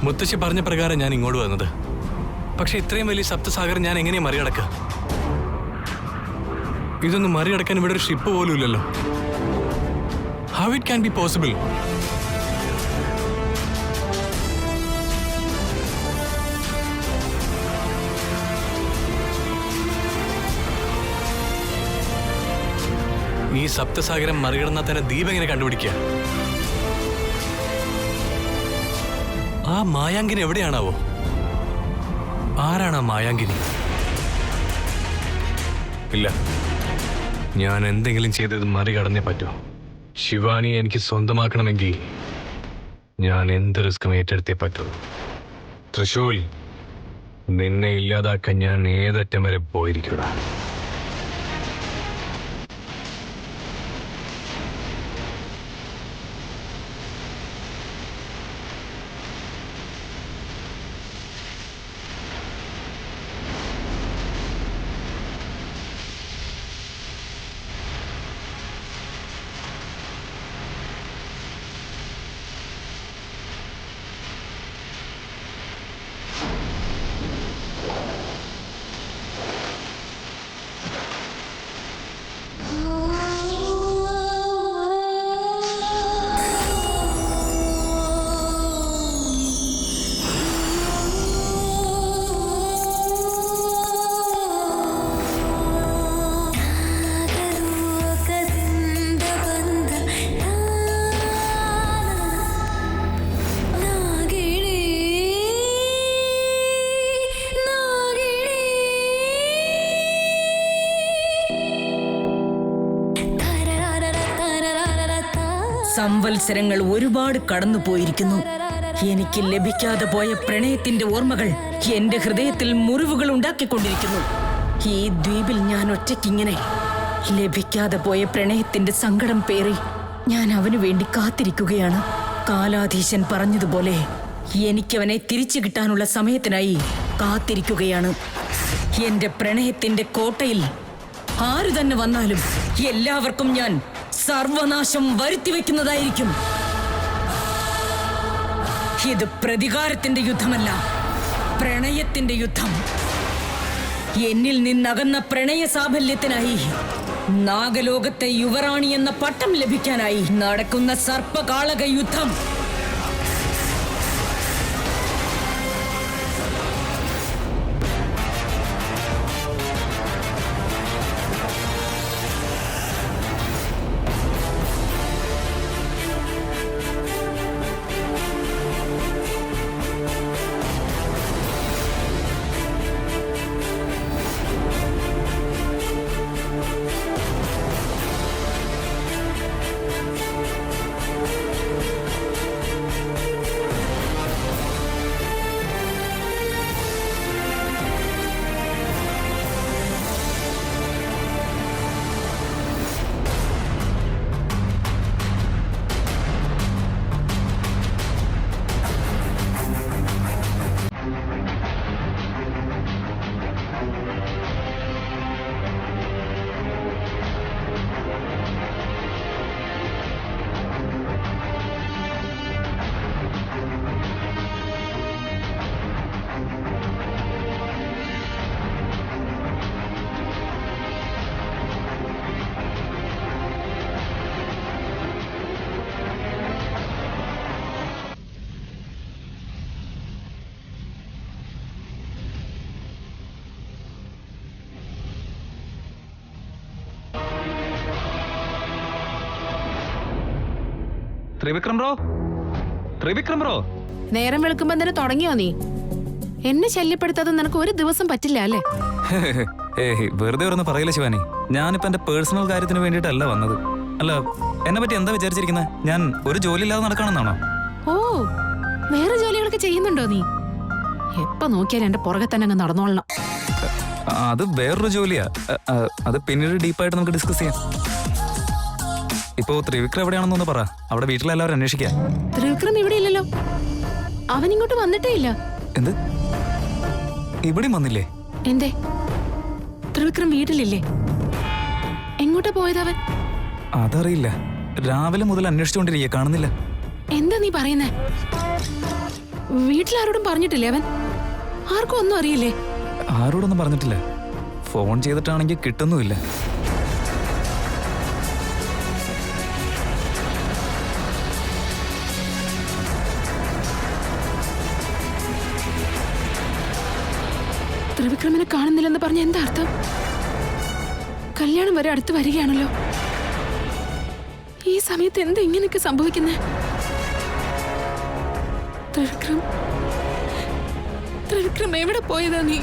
മുത്തശ്ശി പറഞ്ഞ പ്രകാരം ഞാൻ ഇങ്ങോട്ട് വന്നത്. പക്ഷെ ഇത്രയും വലിയ സപ്തസാഗരം ഞാൻ എങ്ങനെയാ മറികടക്കുക? ഇതൊന്നും മറികടക്കാൻ ഇവിടെ ഒരു ഷിപ്പ് പോലും ഇല്ലല്ലോ. How it can be possible? ഈ സപ്തസാഗരം മറികടന്നാൽ തന്നെ ദ്വീപ് എങ്ങനെ കണ്ടുപിടിക്കുക? ആ മായാങ്കിനി എവിടെയാണാവോ? ആരാണ് ആ മായാങ്കിനി? ഇല്ല, ഞാൻ എന്തെങ്കിലും ചെയ്തത് മറികടന്നേ പറ്റൂ. ശിവാനി എനിക്ക് സ്വന്തമാക്കണമെങ്കിൽ ഞാൻ എന്ത് റിസ്ക്കും ഏറ്റെടുത്തേ പറ്റൂ. തൃശൂൽ, നിന്നെ ഇല്ലാതാക്കാൻ ഞാൻ ഏതറ്റം വരെ പോയിരിക്കൂടാ. സംവത്സരങ്ങൾ ഒരുപാട് കടന്നുപോയിരിക്കുന്നു. എനിക്ക് ലഭിക്കാതെ പോയ പ്രണയത്തിന്റെ ഓർമ്മകൾ എന്റെ ഹൃദയത്തിൽ മുറിവുകൾ ഉണ്ടാക്കിക്കൊണ്ടിരിക്കുന്നു. ഈ ദ്വീപിൽ ഞാൻ ഒറ്റയ്ക്കിങ്ങനെ ലഭിക്കാതെ പോയ പ്രണയത്തിന്റെ സങ്കടം പേറി ഞാൻ അവനു വേണ്ടി കാത്തിരിക്കുകയാണ്. കാലാധീശൻ പറഞ്ഞതുപോലെ എനിക്കവനെ തിരിച്ചു കിട്ടാനുള്ള സമയത്തിനായി കാത്തിരിക്കുകയാണ്. എന്റെ പ്രണയത്തിന്റെ കോട്ടയിൽ ആരു തന്നെ വന്നാലും എല്ലാവർക്കും ഞാൻ സർവനാശം വരുത്തിവെക്കുന്നതായിരിക്കും. ഇത് പ്രതികാരത്തിന്റെ യുദ്ധമല്ല, പ്രണയത്തിന്റെ യുദ്ധം. എന്നിൽ നിന്നകന്ന പ്രണയ സാഫല്യത്തിനായി, നാഗലോകത്തെ യുവറാണി എന്ന പട്ടം ലഭിക്കാനായി നടക്കുന്ന സർപ്പകാളക യുദ്ധം. ത്രിവിക്രം ബ്രോ, നേരം വെളുക്കുമ്പോ തന്നെ തുടങ്ങിയോ നീ? എന്നെ ശല്യപ്പെടുത്താതെ നിനക്ക് ഒരു ദിവസം പറ്റില്ല അല്ലേ? വെറുതെ ഒന്ന് പറയില്ല ശിവാനി. ഞാനിപ്പോ എന്റെ പേഴ്സണൽ കാര്യത്തിന് വേണ്ടിയിട്ടല്ല വന്നത്. അല്ല, എന്നെ പറ്റി എന്താ വിചാരിച്ചിരിക്കുന്നത്? ഞാൻ ഒരു ജോലി ഇല്ലാതെ നടക്കണമെന്നാണോ? ഓ, വേറെ ജോലികളൊക്കെ ചെയ്യുന്നുണ്ടോ നീ? എപ്പോ നോക്കിയാൽ എന്റെ പുറകെ തന്നെ അങ്ങ് നടന്നോളണം. അത് വേറൊരു ജോലിയാ. അത് പിന്നീട് ഡീപ്പായിട്ട് നമുക്ക് ഡിസ്കസ് ചെയ്യാം. ഇപ്പോ ത്രിവിക്രം എവിടെയാണെന്നൊന്ന് പറ. അവിടെ വീട്ടിലെല്ലാവരും അന്വേഷിക്കാം. ത്രിവിക്രം ഇവിടെ ഇല്ലല്ലോ. അവൻ ഇങ്ങോട്ട് വന്നിട്ടേ ഇല്ല. എന്ത്? ഇവിടെയും വന്നില്ലേ? എന്തേ? ത്രിവിക്രം വീട്ടിലില്ലേ? എങ്ങോട്ടാ പോയതവൻ? അതറിയില്ല. രാവിലെ മുതൽ അന്വേഷിച്ചുകൊണ്ടിരിക്കുക, കാണുന്നില്ല. എന്താ നീ പറയുന്നേ? വീട്ടിലാരോടും പറഞ്ഞിട്ടില്ലേ അവൻ? ആർക്കും ഒന്നും അറിയില്ലേ? ആരോടൊന്നും പറഞ്ഞിട്ടില്ല. ഫോൺ ചെയ്തിട്ടാണെങ്കിൽ കിട്ടുന്നുമില്ല. ത്രിവിക്രമനെ കാണുന്നില്ലെന്ന് പറഞ്ഞ എന്താ അർത്ഥം? കല്യാണം വരെ അടുത്ത് വരികയാണല്ലോ. ഈ സമയത്ത് എന്താ ഇങ്ങനെയൊക്കെ സംഭവിക്കുന്നേ? ത്രിവിക്രം എവിടെ പോയതാ നീ?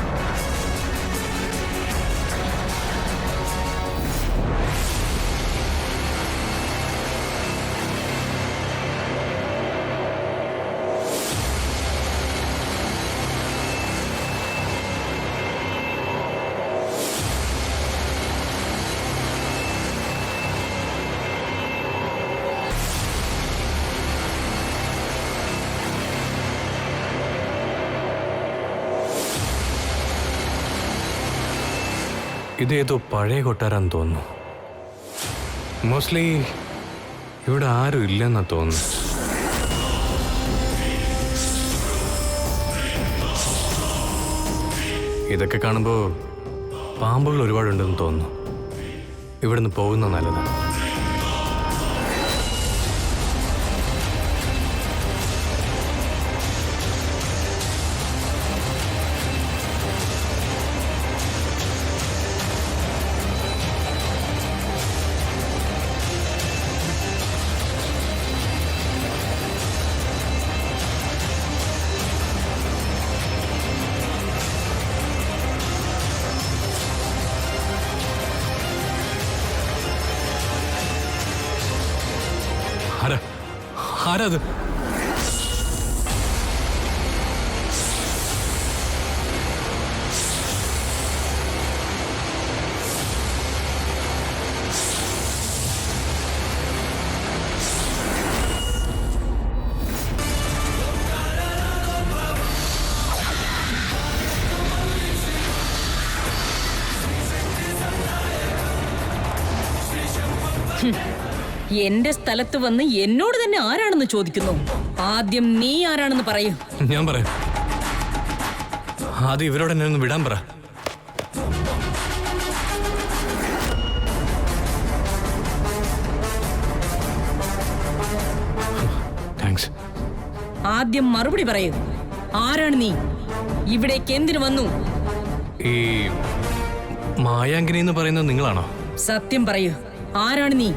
ഇതേതോ പഴയ കൊട്ടാരാന്ന് തോന്നുന്നു. മോസ്റ്റ്ലി ഇവിടെ ആരും ഇല്ലെന്നാ തോന്നുന്നു. ഇതൊക്കെ കാണുമ്പോൾ പാമ്പുകൾ ഒരുപാടുണ്ടെന്ന് തോന്നുന്നു. ഇവിടുന്ന് പോകുന്ന നല്ലതാണ്. ആരാ അത്? എന്റെ സ്ഥലത്ത് വന്ന് എന്നോട് തന്നെ ആരാണെന്ന് ചോദിക്കുന്നു. ആദ്യം നീ ആരാണെന്ന് പറയൂ. ഞാൻ പറയാം. ആദ്യം ഇവരോട് എന്നെ ഒന്ന് വിടാൻ പറ. താങ്ക്സ്. ആദ്യം മറുപടി പറയൂ. ആരാണ് നീ? ഇവിടേക്ക് എന്തിനു വന്നു? ഈ മായാങ്കിനി എന്ന് പറയുന്നത് നിങ്ങളാണോ? സത്യം പറയൂ. ആരാണ് നീ?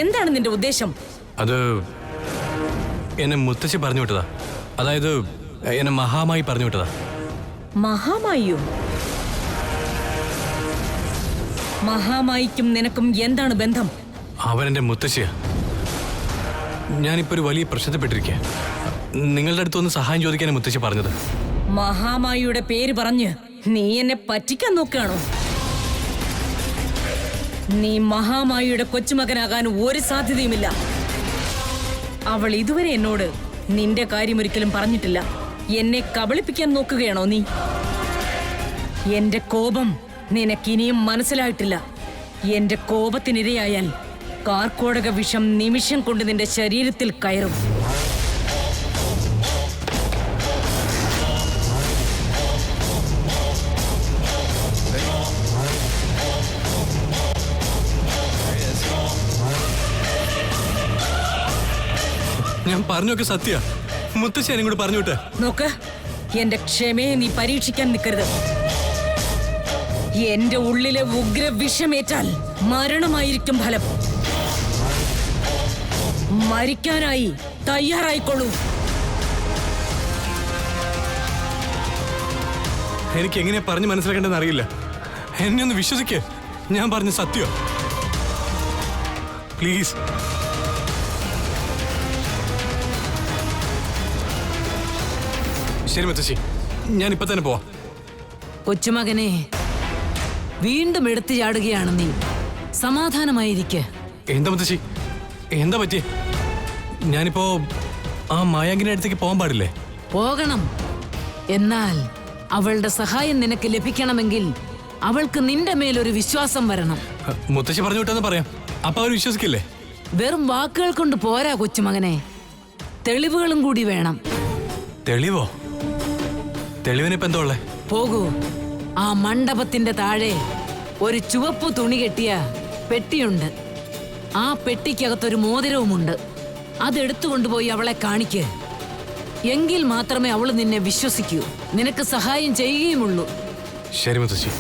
എന്താണ് നിന്റെ ഉദ്ദേശം? അത് എന്നെ മുത്തശ്ശി പറഞ്ഞു വിട്ടതാ. അതായത് എന്നെ മഹാമായി പറഞ്ഞു വിട്ടതാ. മഹാമായിയോ? മഹാമായിക്കും നിനക്കും എന്താണ് ബന്ധം? അവനെന്റെ മുത്തശ്ശിയാ. ഞാനിപ്പോ ഒരു വലിയ പ്രശ്നത്തിൽപ്പെട്ടിരിക്കുക. നിങ്ങളുടെ അടുത്തൊന്ന് സഹായം ചോദിക്കാനാണ് മുത്തശ്ശി പറഞ്ഞത്. മഹാമായിയുടെ പേര് പറഞ്ഞ് നീ എന്നെ പറ്റിക്കാൻ നോക്കുകയാണോ? നീ മഹാമായിയുടെ കൊച്ചുമകനാകാൻ ഒരു സാധ്യതയുമില്ല. അവൾ ഇതുവരെ എന്നോട് നിന്റെ കാര്യം ഒരിക്കലും പറഞ്ഞിട്ടില്ല. എന്നെ കബളിപ്പിക്കാൻ നോക്കുകയാണോ നീ? എന്റെ കോപം നിനക്കിനിയും മനസ്സിലായിട്ടില്ല. എന്റെ കോപത്തിനിരയായാൽ കാർക്കോടക വിഷം നിമിഷം കൊണ്ട് നിന്റെ ശരീരത്തിൽ കയറും. ഞാൻ പറഞ്ഞൊക്കെ സത്യ. മുത്തശ്ശി എന്നെ കൂടെ പറഞ്ഞു വിട്ടെ. നോക്ക്, എന്റെ ക്ഷമയെ നീ പരീക്ഷിക്കാൻ നിൽക്കരുത്. എന്റെ ഉള്ളിലെ ഉഗ്ര വിഷമേറ്റാൽ മരണമായിരിക്കും ഫലം. മരിക്കാനായി തയ്യാറായിക്കൊള്ളൂ. എനിക്ക് എങ്ങനെയാ പറഞ്ഞു മനസ്സിലാക്കേണ്ടെന്ന് അറിയില്ല. എന്നെ ഒന്ന് വിശ്വസിക്കേ. ഞാൻ പറഞ്ഞ സത്യം. പ്ലീസ്. ശരി മുത്തശ്ശി, ഞാൻ ഇപ്പൊ തന്നെ പോവാം. കൊച്ചുമകനെ, വീണ്ടും എടുത്തു ചാടുകയാണ് നീ. സമാധാനമായിരിക്കെ. എന്താ മുത്തശ്ശി, എന്താ പറ്റിയേ? ഞാനിപ്പോ ആ മായാങ്കിന്റെ അടുത്തേക്ക് പോകാൻ പാടില്ലേ? പോകണം. എന്നാൽ അവളുടെ സഹായം നിനക്ക് ലഭിക്കണമെങ്കിൽ അവൾക്ക് നിന്റെ മേലൊരു വിശ്വാസം വരണം. മുത്തശ്ശി പറഞ്ഞു വിട്ടെന്ന് പറയാം. അപ്പൊ അവർ വിശ്വസിക്കില്ലേ? വെറും വാക്കുകൾ കൊണ്ട് പോരാ കൊച്ചുമകനെ. തെളിവുകളും കൂടി വേണം. തെളിവോ? തെളിവിനിപ്പോ എന്താ ഉള്ളേ? പോകൂ. ആ മണ്ഡപത്തിന്റെ താഴെ ഒരു ചുവപ്പ് തുണി കെട്ടിയ പെട്ടിയുണ്ട്. ആ പെട്ടിക്കകത്തൊരു മോതിരവുമുണ്ട്. അതെടുത്തുകൊണ്ടുപോയി അവളെ കാണിക്ക്. എങ്കിൽ മാത്രമേ അവള് നിന്നെ വിശ്വസിക്കൂ, നിനക്ക് സഹായം ചെയ്യുകയുമുള്ളൂ. ശരി മുത്തശ്ശി.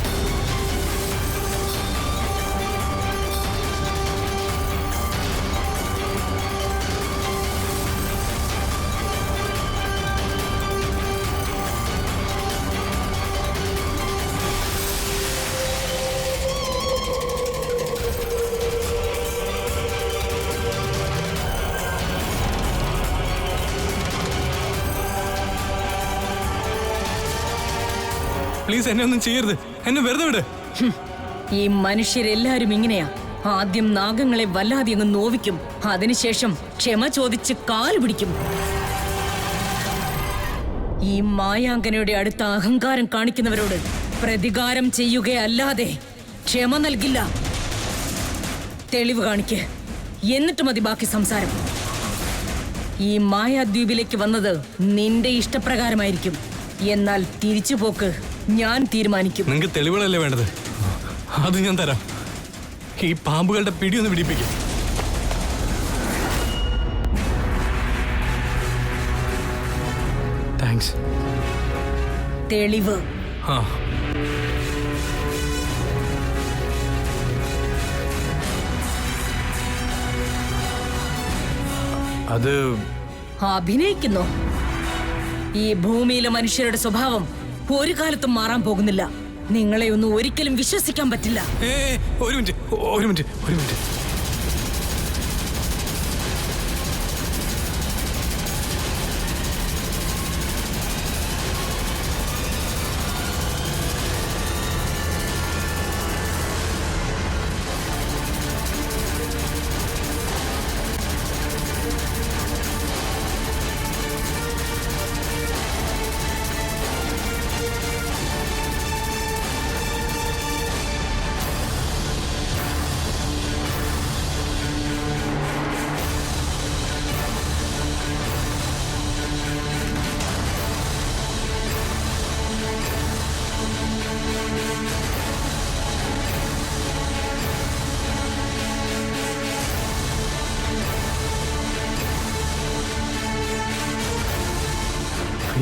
പ്ലീസ് എന്നെ ഒന്നും ചെയ്യരുത്, എന്നെ വെറുതെ വിട്. ഈ മനുഷ്യരെല്ലാരും ഇങ്ങനെയാ. ആദ്യം നാഗങ്ങളെ വല്ലാതെ അങ്ങ് നോവിക്കും, അതിനുശേഷം ക്ഷമ ചോദിച്ച് കാല് പിടിക്കും. ഈ മായാങ്കനയുടെ അടുത്ത അഹങ്കാരം കാണിക്കുന്നവരോട് പ്രതികാരം ചെയ്യുകയല്ലാതെ ക്ഷമ നൽകില്ല. തെളിവ് കാണിക്ക്, എന്നിട്ട് മതി ബാക്കി സംസാരം. ഈ മായാദ്വീപിലേക്ക് വന്നത് നിന്റെ ഇഷ്ടപ്രകാരമായിരിക്കും, എന്നാൽ തിരിച്ചുപോക്ക് ഞാൻ തീരുമാനിക്കും. നിങ്ങൾക്ക് തെളിവുകളല്ലേ വേണ്ടത്? അത് ഞാൻ തരാം. ഈ പാമ്പുകളുടെ പിടിയൊന്ന് പിടിപ്പിക്കും. താങ്ക്സ്. തെളിവ് ആ, അത് അഭിനയിക്കുന്നു. ഈ ഭൂമിയിലെ മനുഷ്യരുടെ സ്വഭാവം ഒരു കാലത്തും മാറാൻ പോകുന്നില്ല. നിങ്ങളെ ഒന്നും ഒരിക്കലും വിശ്വസിക്കാൻ പറ്റില്ല. ഒരു മിനിറ്റ്, ഒരു മിനിറ്റ്, ഒരു മിനിറ്റ്.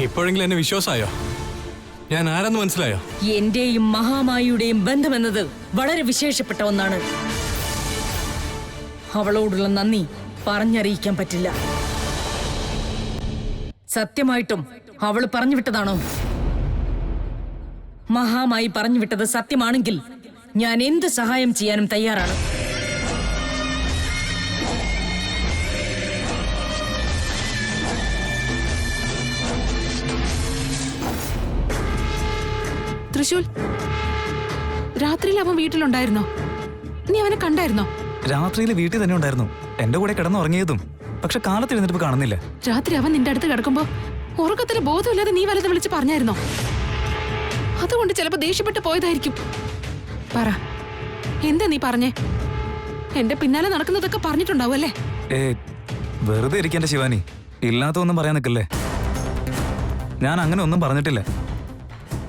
ഇപ്പോഴെങ്കിലും എന്നെ വിശ്വാസമായോ? ഞാൻ ആരെന്ന് മനസ്സിലായോ? എന്റെയും മഹാമായിയുടെയും ബന്ധമെന്നത് വളരെ വിശേഷപ്പെട്ട ഒന്നാണ്. അവളോടുള്ള നന്ദി പറഞ്ഞറിയിക്കാൻ പറ്റില്ല. സത്യമായിട്ടും അവൾ പറഞ്ഞു വിട്ടതാണോ? മഹാമായി പറഞ്ഞു വിട്ടത് സത്യമാണെങ്കിൽ ഞാൻ എന്ത് സഹായം ചെയ്യാനും തയ്യാറാണ്. തൃശൂൽ, രാത്രിയിൽ അവൻ വീട്ടിലുണ്ടായിരുന്നോ? നീ അവനെ കണ്ടായിരുന്നോ? രാത്രിയിൽ വീട്ടിൽ തന്നെ ഉണ്ടായിരുന്നു, എന്റെ കൂടെ കിടന്നുറങ്ങിയതും. പക്ഷെ കാലത്ത് എഴുന്നേറ്റ് കാണുന്നില്ല. രാത്രി അവൻ നിന്റെ അടുത്ത് കിടക്കുമ്പോ ഉറക്കത്തിന് ബോധമില്ലാതെ നീ വലുത് വിളിച്ച് പറഞ്ഞായിരുന്നോ? അതുകൊണ്ട് ചിലപ്പോ ദേഷ്യപ്പെട്ട് പോയതായിരിക്കും. പറ, എന്താ നീ പറഞ്ഞേ? എന്റെ പിന്നാലെ നടക്കുന്നതൊക്കെ പറഞ്ഞിട്ടുണ്ടാവും അല്ലേ? വെറുതെ ഇരിക്കേണ്ട ശിവാനി, ഇല്ലാത്തൊന്നും പറയാൻ നിൽക്കല്ലേ. ഞാൻ അങ്ങനെ ഒന്നും പറഞ്ഞിട്ടില്ല.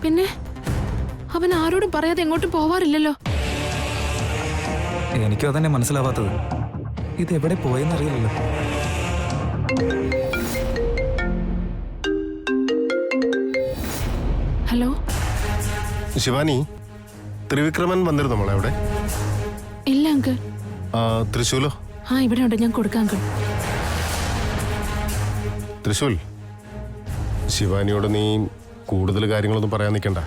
പിന്നെ അവൻ ആരോടും പറയാതെ എങ്ങോട്ടും പോവാറില്ലല്ലോ. എനിക്കും അതന്നെ മനസ്സിലാവാത്തത്. ഇത് എവിടെ പോയെന്നറിയില്ലല്ലോ. ഹലോ ശിവാനി, ത്രിവിക്രമൻ വന്നിരുന്നു മോളെ അവിടെ? ഇല്ല അങ്കിൾ. തൃശൂലോ? ആ, ഇവിടെ ഉണ്ട്, ഞാൻ കൊടുക്കാം അങ്കിൾ. തൃശൂൽ, ശിവാനിയോട് നീ കൂടുതൽ കാര്യങ്ങളൊന്നും പറയാൻ നിൽക്കണ്ട.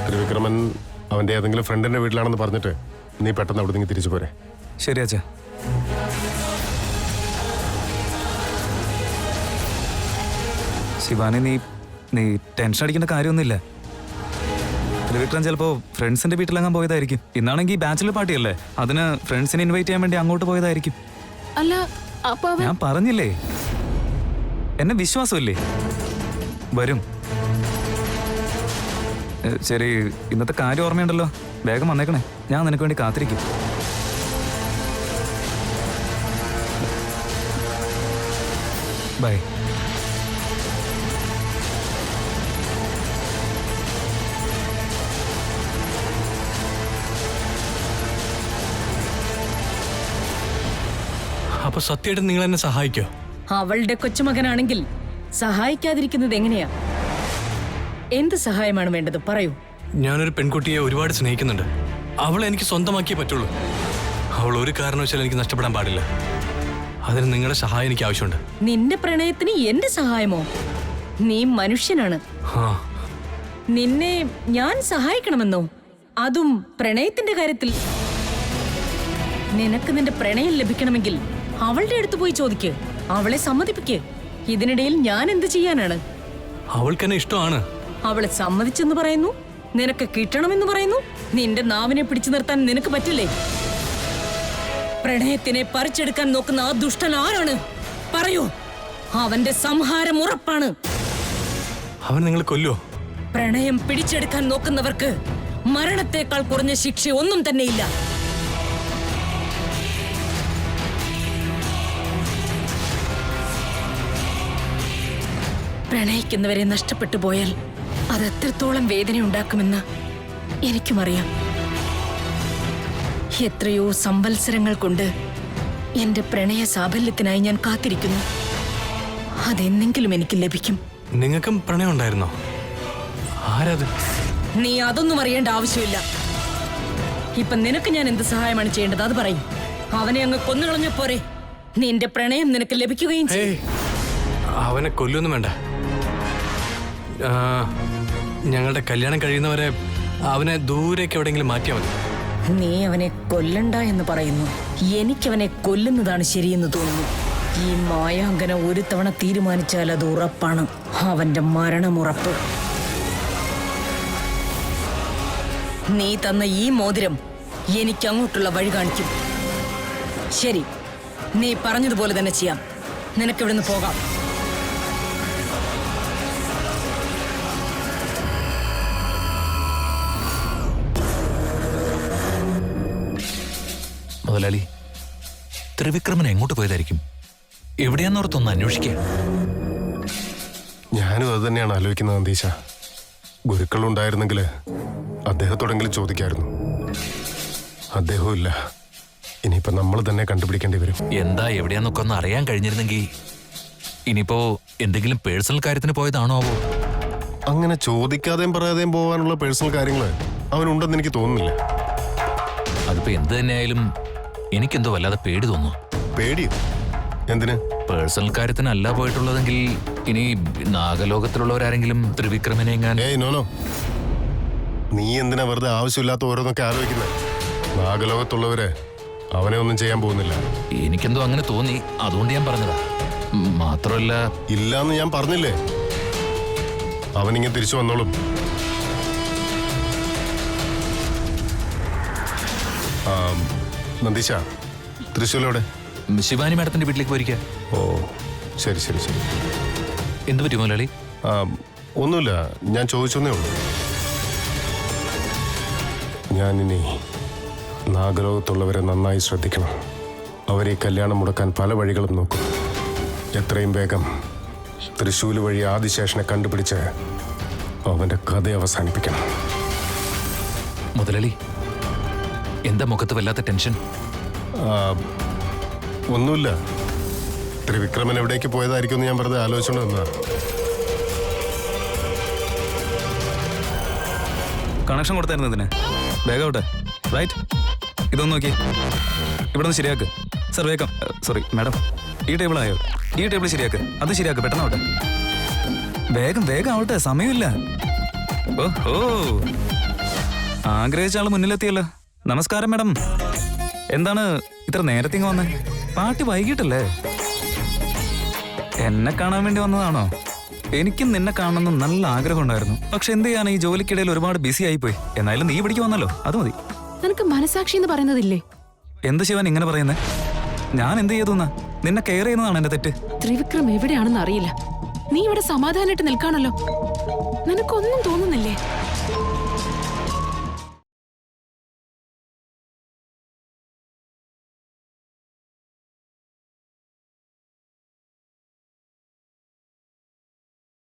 ത്രിവിക്രമൻ അവന്റെ ഏതെങ്കിലും ഫ്രണ്ടിന്റെ വീട്ടിലാണെന്ന് പറഞ്ഞിട്ട് നീ പെട്ടെന്ന് അവിടെ നിന്ന് തിരിച്ചു പോരെ. ശരി അച്ഛാ. ശിവാനി, നീ ടെൻഷൻ അടിക്കേണ്ട കാര്യമൊന്നുമില്ല. ത്രിവിക്രം ചിലപ്പോ ഫ്രണ്ട്സിന്റെ വീട്ടിലെങ്ങാൻ പോയതായിരിക്കും. ഇന്നാണെങ്കിൽ ബാച്ചിലർ പാർട്ടി അല്ലേ, അതിന് ഫ്രണ്ട്സിനെ ഇൻവൈറ്റ് ചെയ്യാൻ വേണ്ടി അങ്ങോട്ട് പോയതായിരിക്കും. അല്ല, അപ്പൊ ഞാൻ പറഞ്ഞില്ലേ, എന്നെ വിശ്വാസമില്ലേ? വരും. ശരി, ഇന്നത്തെ കാര്യം ഓർമ്മയുണ്ടല്ലോ, വേഗം വന്നേക്കണേ. ഞാൻ നിനക്ക് വേണ്ടി കാത്തിരിക്കും. ബൈ. അപ്പൊ സത്യമായിട്ട് നിങ്ങൾ എന്നെ സഹായിക്കോ? അവളുടെ കൊച്ചുമകനാണെങ്കിൽ സഹായിക്കാതിരിക്കുന്നത് എങ്ങനെയാ? എന്ത് സഹായമാണ് വേണ്ടത്, പറയൂ. ഞാനൊരു പെൺകുട്ടിയെ ഒരുപാട് സ്നേഹിക്കുന്നുണ്ട്. അവളെ എനിക്ക് സ്വന്തമാക്കിയേ പറ്റുള്ളൂ. അവൾ ഒരു കാരണവശാലും എനിക്ക് നഷ്ടപ്പെടാൻ പാടില്ല. അതിന് നിങ്ങളുടെ സഹായം എനിക്ക് ആവശ്യമുണ്ട്. നിന്റെ പ്രണയത്തിന് എന്റെ സഹായമോ? നീ മനുഷ്യനാണ്. ആ, നിന്നെ ഞാൻ സഹായിക്കണമെന്നോ? അതും പ്രണയത്തിന്റെ കാര്യത്തിൽ? നിനക്ക് നിന്റെ പ്രണയം ലഭിക്കണമെങ്കിൽ അവളുടെ അടുത്ത് പോയി ചോദിക്ക്, അവളെ സമ്മതിപ്പിക്ക്. ഇതിനിടയിൽ ഞാൻ എന്ത് ചെയ്യാനാണ്? അവൾക്ക് എന്നെ ഇഷ്ടമാണ്. അവളെ സമ്മതിച്ചെന്ന് പറയുന്നു, നിനക്ക് കിട്ടണമെന്ന് പറയുന്നു. നിന്റെ നാവിനെ പിടിച്ചു നിർത്താൻ നിനക്ക് പറ്റില്ലേ? പ്രണയത്തിനെ പറിച്ചെടുക്കാൻ നോക്കുന്ന ആ ദുഷ്ടൻ ആരാണ്? പറയൂ. അവന്റെ സംഹാരം ഉറപ്പാണ്. അവൻ നിങ്ങൾ കൊല്ലോ? പ്രണയം പിടിച്ചെടുക്കാൻ നോക്കുന്നവർക്ക് മരണത്തേക്കാൾ കുറഞ്ഞ ശിക്ഷ ഒന്നും തന്നെയില്ല. പ്രണയിക്കുന്നവരെ നഷ്ടപ്പെട്ടു പോയാൽ അത് എത്രത്തോളം വേദന ഉണ്ടാക്കുമെന്ന് എനിക്കും അറിയാം. എത്രയോ സംവത്സരങ്ങൾ കൊണ്ട് എന്റെ പ്രണയ സാഫല്യത്തിനായി ഞാൻ കാത്തിരിക്കുന്നു. അതെന്നെങ്കിലും എനിക്ക് ലഭിക്കും. നിങ്ങൾക്കും പ്രണയം ഉണ്ടായിരുന്നോ? ആരത്? നീ അതൊന്നും അറിയേണ്ട ആവശ്യമില്ല. ഇപ്പൊ നിനക്ക് ഞാൻ എന്ത് സഹായമാണ് ചെയ്യേണ്ടത് അത് പറയും. അവനെ അങ്ങ് കൊന്നുകളഞ്ഞ പോരെ, നിന്റെ പ്രണയം നിനക്ക് ലഭിക്കുകയും ചെയ്യും. അവനെ കൊല്ലൊന്നും വേണ്ട. ഞങ്ങളുടെ കല്യാണം കഴിയുന്നവരെ അവനെ ദൂരേക്ക് എവിടെയെങ്കിലും മാറ്റിയാൽ മതി. നീ അവനെ കൊല്ലണ്ട എന്ന് പറയുന്നു. എനിക്കവനെ കൊല്ലുന്നതാണ് ശരിയെന്ന് തോന്നുന്നു. ഈ മായാങ്കന ഒരു തവണ തീരുമാനിച്ചാൽ അത് ഉറപ്പാണ്. അവന്റെ മരണമുറപ്പ്. നീ തന്ന ഈ മോതിരം എനിക്ക് അങ്ങോട്ടുള്ള വഴി കാണിക്കും. ശരി, നീ പറഞ്ഞതുപോലെ തന്നെ ചെയ്യാം. നിനക്കിവിടുന്ന് പോകാം. മുതലാളി, ത്രിവിക്രമൻ എങ്ങോട്ട് പോയതായിരിക്കും? എവിടെയാന്നോർത്തൊന്ന് അന്വേഷിക്കുക. ഞാനും അത് തന്നെയാണ് ആലോചിക്കുന്നത് അന്തീശ. ഗുരുക്കളുണ്ടായിരുന്നെങ്കിൽ അദ്ദേഹത്തോടെങ്കിലും ചോദിക്കായിരുന്നു. അദ്ദേഹവും ഇല്ല. ഇനിയിപ്പോ നമ്മൾ തന്നെ കണ്ടുപിടിക്കേണ്ടി വരും. എന്താ എവിടെയാന്നൊക്കെ ഒന്ന് അറിയാൻ കഴിഞ്ഞിരുന്നെങ്കിൽ. ഇനിയിപ്പോ എന്തെങ്കിലും പേഴ്സണൽ കാര്യത്തിന് പോയതാണോ ആവോ? അങ്ങനെ ചോദിക്കാതെയും പറയാതെയും പോകാനുള്ള പേഴ്സണൽ കാര്യങ്ങൾ അവനുണ്ടെന്ന് എനിക്ക് തോന്നുന്നില്ല. അതിപ്പോ എന്ത് തന്നെയായാലും എനിക്കെന്തോ വല്ലാതെ പേടി തോന്നുന്നു. പേടിയോ? എന്തിന്? പേഴ്സണൽ കാര്യത്തിനല്ല പോയിട്ടുള്ളതെങ്കിൽ ഇനി നാഗലോകത്തിലുള്ളവരാരെങ്കിലും ത്രിവിക്രമനെ എങ്ങാൻ. ഏയ് നോനോ, നീ എന്തിനാ വെറുതെ ആവശ്യമില്ലാത്ത ഓരോന്നൊക്കെ ആലോചിക്കുന്നത്? നാഗലോകത്തുള്ളവര് അവനെ ഒന്നും ചെയ്യാൻ പോകുന്നില്ല. എനിക്കെന്തോ അങ്ങനെ തോന്നി, അതുകൊണ്ട് ഞാൻ പറഞ്ഞതാ. മാത്രമല്ല, ഇല്ലാന്ന് ഞാൻ പറഞ്ഞില്ലേ. അവനിങ്ങനെ തിരിച്ചു വന്നോളും. നന്ദീശ, തൃശ്ശൂലോടെ ശിവാനി മാഡത്തിന്റെ വീട്ടിലേക്ക് പോയിരിക്കുക. ഓ ശരി ശരി ശരി. എന്ത് പറ്റി മുതലാളി? ഒന്നുമില്ല, ഞാൻ ചോദിച്ചെന്നേ ഉള്ളൂ. ഞാനിനി നാഗലോകത്തുള്ളവരെ നന്നായി ശ്രദ്ധിക്കണം. അവരെ കല്യാണം മുടക്കാൻ പല വഴികളും നോക്കും. എത്രയും വേഗം തൃശ്ശൂർ വഴി ആദിശേഷനെ കണ്ടുപിടിച്ച് അവന്റെ കഥ അവസാനിപ്പിക്കണം. മുതലാളി, എന്താ മുഖത്ത് വല്ലാത്ത ടെൻഷൻ? ഒന്നുമില്ല. ത്രിവിക്രമൻ എവിടേക്ക് പോയതായിരിക്കും എന്ന് ഞാൻ വെറുതെ ആലോചിച്ചോണ്ട് വന്നതാ. കണക്ഷൻ കൊടുത്തായിരുന്നു ഇതിന്. വേഗം ഔട്ട്. റൈറ്റ്, ഇതൊന്ന് നോക്കി. ഇവിടെ നിന്ന് ശരിയാക്ക് സർ. വേഗം. സോറി മാഡം, ഈ ടേബിൾ ആയോ? ഈ ടേബിൾ ശരിയാക്ക്. അത് ശരിയാക്ക്, പെട്ടെന്ന് ആവട്ടെ. വേഗം വേഗം ആവട്ടെ, സമയമില്ല. ഓഹോ, ആഗ്രഹിച്ച ആള് മുന്നിലെത്തിയല്ലോ. നമസ്കാരം മാഡം. എന്താണ് ഇത്ര നേരത്തെ ഇങ്ങ് വന്നേ? പാർട്ടി വൈകിട്ടല്ലേ? എന്നെ കാണാൻ വേണ്ടി വന്നതാണോ? എനിക്കും നിന്നെ കാണണമെന്ന് നല്ല ആഗ്രഹം ഉണ്ടായിരുന്നു. പക്ഷെ എന്ത് ചെയ്യാൻ, ഈ ജോലിക്കിടയിൽ ഒരുപാട് ബിസി ആയിപ്പോയി. എന്നാലും നീ ഇവിടേക്ക് വന്നല്ലോ, അത് മതി. നിനക്ക് മനസാക്ഷി എന്ന് പറയുന്നതില്ലേ? എന്ത് ശിവൻ ഇങ്ങനെ പറയുന്നേ? ഞാൻ എന്ത് ചെയ്തു? നിന്നെ കെയർ ചെയ്യുന്നതാണ് എന്റെ തെറ്റ്. ത്രിവിക്രം എവിടെയാണെന്ന് അറിയില്ല. നീ ഇവിടെ സമാധാനമായിട്ട് നിൽക്കാണല്ലോ. നിനക്കൊന്നും തോന്നുന്നില്ലേ?